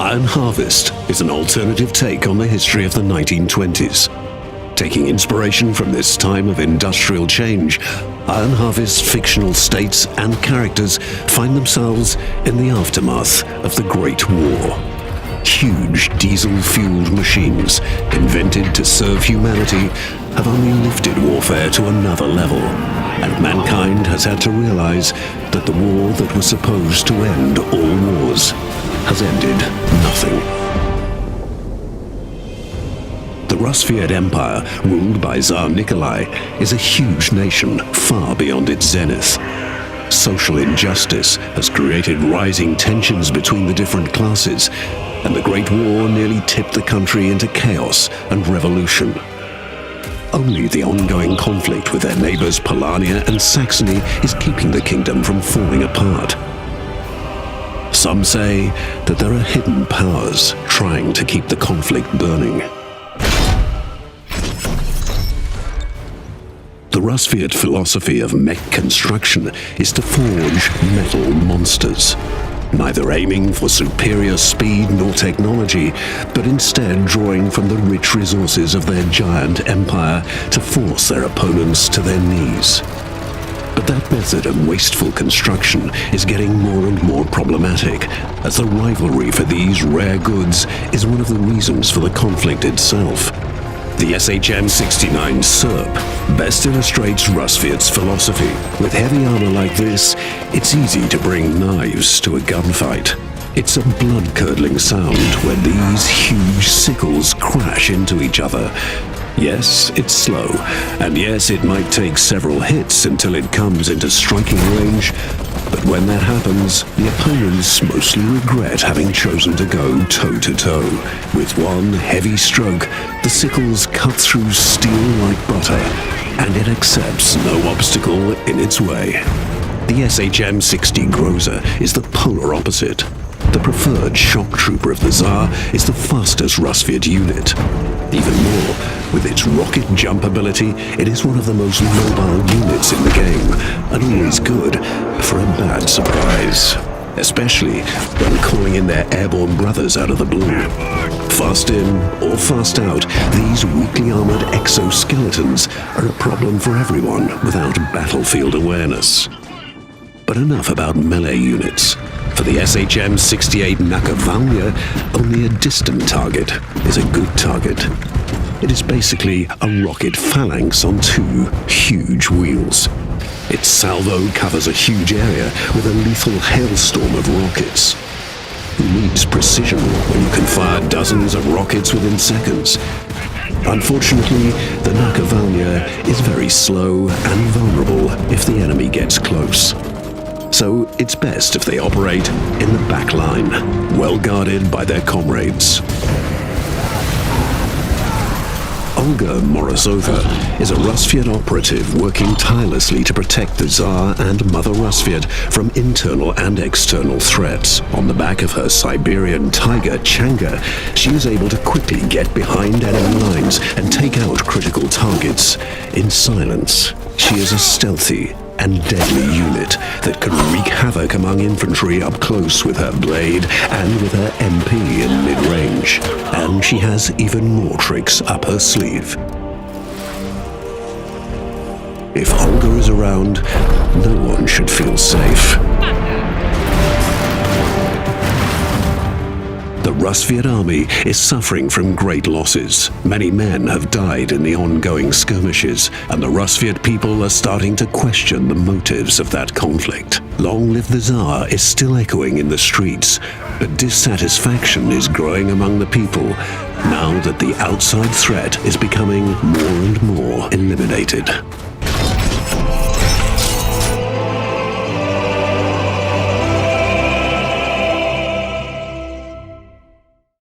Iron Harvest is an alternative take on the history of the 1920s. Taking inspiration from this time of industrial change, Iron Harvest's fictional states and characters find themselves in the aftermath of the Great War. Huge diesel-fueled machines, invented to serve humanity, have only lifted warfare to another level, and mankind has had to realize that the war that was supposed to end all wars has ended nothing. The Rusvet Empire, ruled by Tsar Nikolai, is a huge nation far beyond its zenith. Social injustice has created rising tensions between the different classes, and the Great War nearly tipped the country into chaos and revolution. Only the ongoing conflict with their neighbors Polania and Saxony is keeping the kingdom from falling apart. Some say that there are hidden powers trying to keep the conflict burning. The Rusvet philosophy of mech construction is to forge metal monsters, neither aiming for superior speed nor technology, but instead drawing from the rich resources of their giant empire to force their opponents to their knees. But that method of wasteful construction is getting more and more problematic, as the rivalry for these rare goods is one of the reasons for the conflict itself. The SHM-69 SERP best illustrates Rusvet's philosophy. With heavy armor like this, it's easy to bring knives to a gunfight. It's a blood-curdling sound when these huge sickles crash into each other. Yes, it's slow, and yes, it might take several hits until it comes into striking range, but when that happens, the opponents mostly regret having chosen to go toe-to-toe. With one heavy stroke, the sickles cut through steel like butter, and it accepts no obstacle in its way. The SHM-60 Groza is the polar opposite. The preferred shock trooper of the Tsar is the fastest Rusvet unit. Even more, with its rocket jump ability, it is one of the most mobile units in the game, and always good for a bad surprise. Especially when calling in their airborne brothers out of the blue. Fast in or fast out, these weakly armored exoskeletons are a problem for everyone without battlefield awareness. But enough about melee units. For the SHM-68 Nakovalnya, only a distant target is a good target. It is basically a rocket phalanx on two huge wheels. Its salvo covers a huge area with a lethal hailstorm of rockets. Who needs precision when you can fire dozens of rockets within seconds? Unfortunately, the Nakovalnya is very slow and vulnerable if the enemy gets close. So it's best if they operate in the back line, well guarded by their comrades. Olga Morozova is a Rusvet operative working tirelessly to protect the Tsar and Mother Rusvet from internal and external threats. On the back of her Siberian tiger Changa, she is able to quickly get behind enemy lines and take out critical targets in silence. She is a stealthy and deadly unit that can wreak havoc among infantry up close with her blade and with her MP in mid-range. And she has even more tricks up her sleeve. If Olga is around, no one should feel safe. The Rusvet army is suffering from great losses. Many men have died in the ongoing skirmishes, and the Rusvet people are starting to question the motives of that conflict. Long live the Tsar is still echoing in the streets, but dissatisfaction is growing among the people now that the outside threat is becoming more and more eliminated.